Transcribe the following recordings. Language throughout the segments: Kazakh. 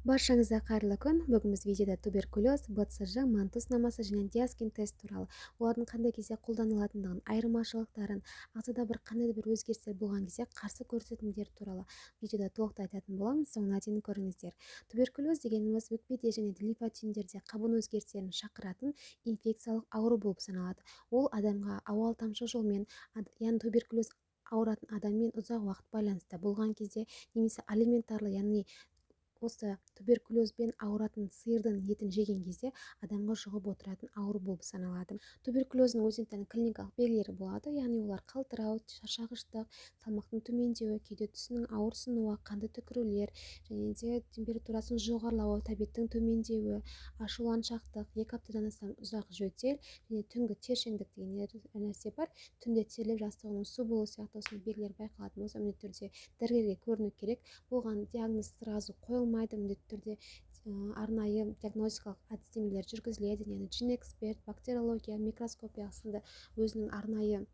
Баршаңызға қайырлы күн. Бүгін біз видеода туберкулез, БЦЖ, манту сынамасы және диаскин тест туралы, олардың қандай кезде қолданылатындығын, айырмашылықтарын, ағзада қандай да бір өзгерістер болған кезде қарсы көрсетімдер туралы видеода толықтай айтатын боламыз. Соңына дейін көріңіздер. Туберкулез дегеніміз өкпеде және лимфа түйіндерде қабыну өзгерістерін шақыратын инфекциялық ауру болып саналады. Ол адамға ауа тамшы жолмен, яғни туберкулез ауыратын адаммен ұзақ уақыт байланыста болған кезде, немесе алиментарлы, яғни осы туберкулезбен ауыратын сиырдың етін жеген кезде адамға жұғып отыратын ауру болып саналады. Туберкулездің өзіне тән клиникалық белгілері болады, яғни олар қалтырау, шаршағыштық, салмақтың төмендеуі, кеуде тұсының ауырсынуы, қанды түкірулер және де температурасының жоғарылауы, тәбеттің төмендеуі, ашуланшақтық, 2 аптадан астам ұзақ жөтел және түнгі тершеңдік деген нәрсе бар. Түнде терлеп жастығының су болу сияқты осындай белгілер байқалатын болса, міндетті түрде дәрігерге көріну керек. Болған диагноз сразу қойылмайды, міндетті түрде арнайы диагностикалық әдістемелер жүргізіледі, яғни GeneXpert, бактериология, микроскопия сынды өзінің арнайы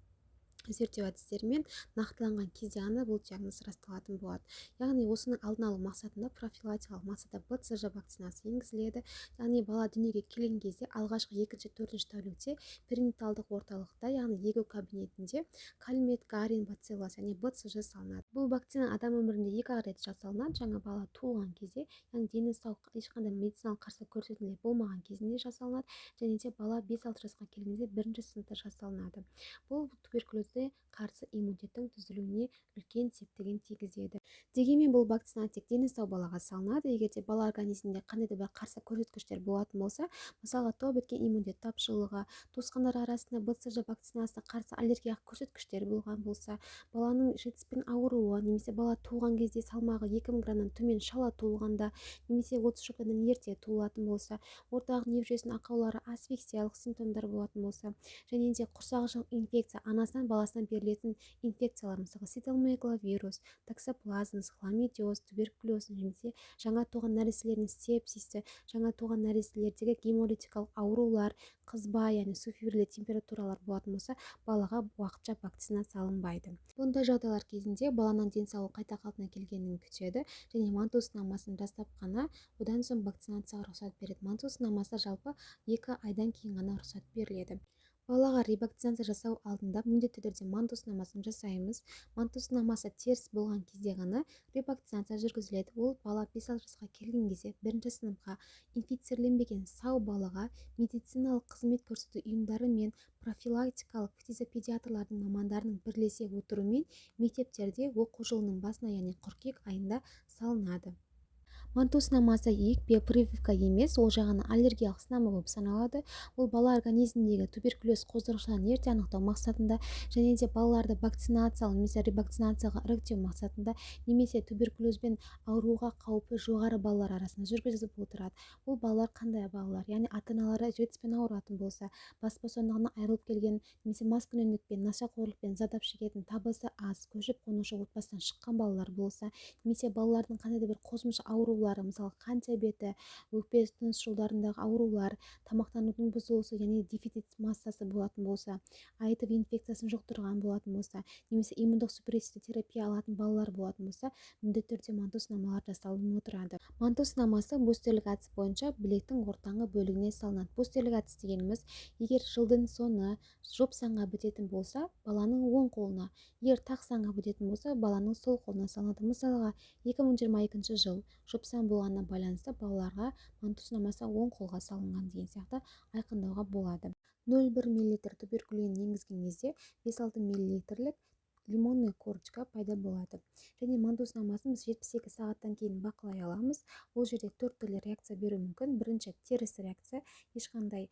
зерттеу әдістерімен нақтыланған кезде ғана бұл диагноз расталатын болады. Яғни осының алдын алу мақсатында профилактикалық мақсатта БЦЖ вакцинасы енгізіледі. Яғни бала дүниеге келген кезде алғашқы 2-4 тәулікте перинаталдық орталықта, яғни егу кабинетінде кальмет, гарин, бациллус және БЦЖ салынады. Бұл вакцина адам өмірінде 2 рет жасалынады. Жаңа бала туылған кезде, яғни дені сау, ешқандай медициналық қарсы көрсетілімдер болмаған кезінде жасалынады және де бала 5-6 жасқа келгенде 1-ші сыныпта жасалынады. Бұл туберкулезге қарсы иммунитеттің түзілуіне үлкен септігін тигізеді. Дегенмен бұл вакцина тек дені сау балаға салынады. Егер де бала организмінде қандай да бір қарсы көрсеткіштер болатын болса, мысалға туа біткен иммунитет тапшылығы, туысқандар арасында БЦЖ вакцинасына қарсы аллергиялық көрсеткіштер болған болса, баланың житспен ауыруы, немесе бала туылған кезде салмағы 2000 граммнан төмен шала туылғанда, немесе 30 жылдан ерте туылатын болса, орталық нерв жүйесінің ақаулары, асфиксиялық симптомдар болатын болса, және де құрсақжылық инфекция, анасынан баласына берілетін инфекциялар, мысалы цитомегаловирус, токсоплазмоз, хламидиоз, туберкулез, немесе жаңа туған нәрестелердің сепсисі, жаңа туған нәрестелердегі гемолитикалық аурулар, қызба, яғни субфебрильді температуралар болатын болса, балаға уақытша вакцина салынбайды. Бұндай жағдайлар кезінде баланың денсаулығы қайта қалпына келгенін күтеді және манту сынамасын жасап қана одан соң вакцинацияға рұқсат береді. Манту сынамасы жалпы 2 айдан кейін ғана рұқсат беріледі. Балаға ревакцинация жасау алдында міндетті түрде манту сынамасын жасаймыз. Манту сынамасы теріс болған кезде ғана ревакцинация жүргізіледі. Ол бала 5-6 жасқа келген кезде 1-ші сыныпқа инфицирленбеген сау балаға медициналық қызмет көрсету ұйымдары мен профилактикалық фтизиопедиатрлардың мамандарының бірлесе отыруымен мектептерде оқу жылының басына, яғни қыркүйек айында салынады. Манту сынамасы екпе, прививка емес, ол жағынан аллергиялық сынама болып саналады. Ол бала организміндегі туберкулез қоздырғыштарын ерте анықтау мақсатында және де балаларды вакцинациялау немесе ревакцинацияға іріктеу мақсатында, немесе туберкулезбен ауруға қаупі жоғары балалар арасында жүргізіліп отырады. Ол балалар қандай балалар? Яғни ата-аналары житспен ауыратын болса, бас бостандығынан айырылып келген, немесе маскүнемдікпен, нашақорлықпен зардап шегетін, табысы аз, көшіп-қонушы отбасынан шыққан балалар болса, немесе балалардың қандай да бір қосымша аурулары, мысалы қан диабеті, өкпе тыныс жолдарындағы аурулар, тамақтанудың бұзылысы, яғни дефицит массасы болатын болса, АИДВ инфекциясын жұқтырған болатын болса, немесе иммундық супрессивті терапия алатын балалар болатын болса, міндетті түрде манту сынамалар жасалынып отырады. Манту сынамасы бустерлік әдіс бойынша білектің ортаңғы бөлігіне салынады. Бустерлік әдіс дегеніміз, егер жылдың соңы жұп санға бітетін болса, баланың оң қолына, егер тақ санға бітетін болса, баланың сол қолына салынады. Мысалға, 2022 жыл жұпсан болғанына байланысты балаларға манту сынамасы оң қолға салынған деген сияқты айқындауға болады. 0,1 мл туберкулин енгізген кезде 5-6 мл лимонный корочка пайда болады. Және манту сынамасын біз 72 сағаттан кейін бақылай аламыз. Ол жерде 4 түрлі реакция беруі мүмкін. Бірінші теріс реакция, ешқандай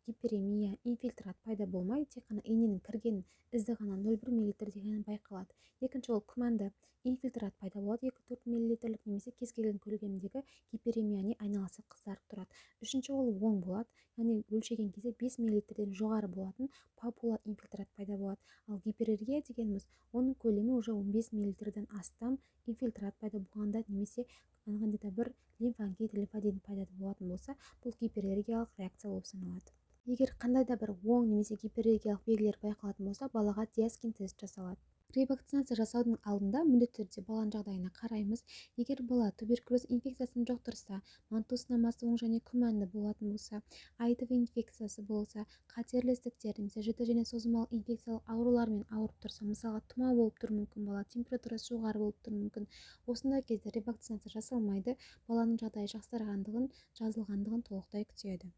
гиперемия, инфильтрат пайда болмай, тек қана иненің кірген ізі ғана 0,1 мл деген байқалады. Екінші ол күмәнді инфильтрат пайда болады, 2-4 мл немесе кез келген көлемдегі гиперемия, айналасы қызарып тұрады. Үшінші ол оң болады, яғни өлшеген кезде 5 мл-ден жоғары болатын папула инфильтрат пайда болады. Ал гиперемия дегеніміз, оның көлемі уже 15 мл-ден астам инфильтрат пайда болғанда, немесе қандай да бір лимфангит, лимфаден пайда болатын болса, бұл гипераллергиялық реакция болып саналады. Егер қандай да бір оң немесе гипераллергиялық белгілер байқалатын болса, балаға диаскин тест жасалады. Ревакцинация жасаудың алдында міндетті түрде баланың жағдайына қараймыз. Егер бала туберкулез инфекциясын жұқтырса, манту сынамасы оң және күмәнді болатын болса, АИДВ инфекциясы болса, қатерлі ісіктер немесе жіті және созылмалы инфекциялық аурулармен ауырып тұрса, мысалға тұмау болып тұруы мүмкін, бала температурасы жоғары болып тұруы мүмкін. Осындай кезде ревакцинация жасалмайды, баланың жағдайы жақсарғандығын, жазылғандығын толықтай күтеді.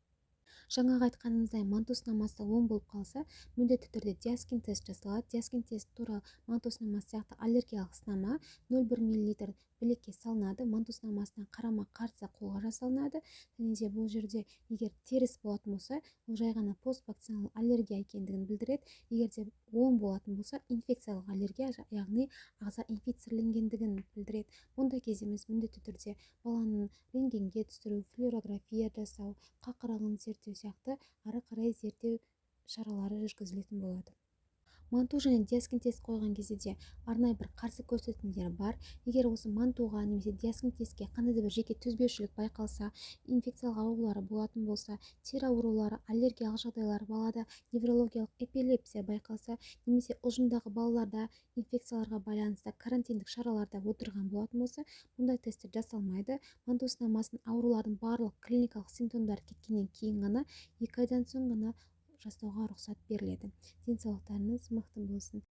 Жаңағы айтқанымыздай, манту сынамасы оң болып қалса, міндетті түрде диаскин тест жасалады. Диаскин тест туралы манту сынамасы сияқты аллергиялық сынама 0,1 мл білекке салынады. Манту сынамасына қарама-қарсы қолға жасалынады. Және де бұл жерде егер теріс болатын болса, ол жай ғана поствакциналық аллергия екендігін білдіреді. Егер де оң болатын болса, инфекциялық аллергия, яғни ағза инфицирленгендігін білдіреді. Мұндай кезде біз міндетті түрде баланың рентгенге түсіру, флюорография жасау, қақырығын зерттеу сияқты ары қарай зерттеу шаралары жүргізілетін болады. Манту және диаскин тест қойған кезде де арнайы бір қарсы көрсетілімдер бар. Егер осы мантуға немесе диаскин тестке қандай да бір жеке төзбеушілік байқалса, инфекциялық аурулары болатын болса, тері аурулары, аллергиялық жағдайлар, балада неврологиялық эпилепсия байқалса, немесе ұжымдағы балаларда инфекцияларға байланысты карантиндік шараларда отырған болатын болса, мұндай тесттер жасалмайды. Манту сынамасын аурулардың барлық клиникалық симптомдары кеткеннен кейін ғана, 2 айдан соң ғана жасауға рұқсат беріледі. Денсаулықтарыңыз мықты болсын.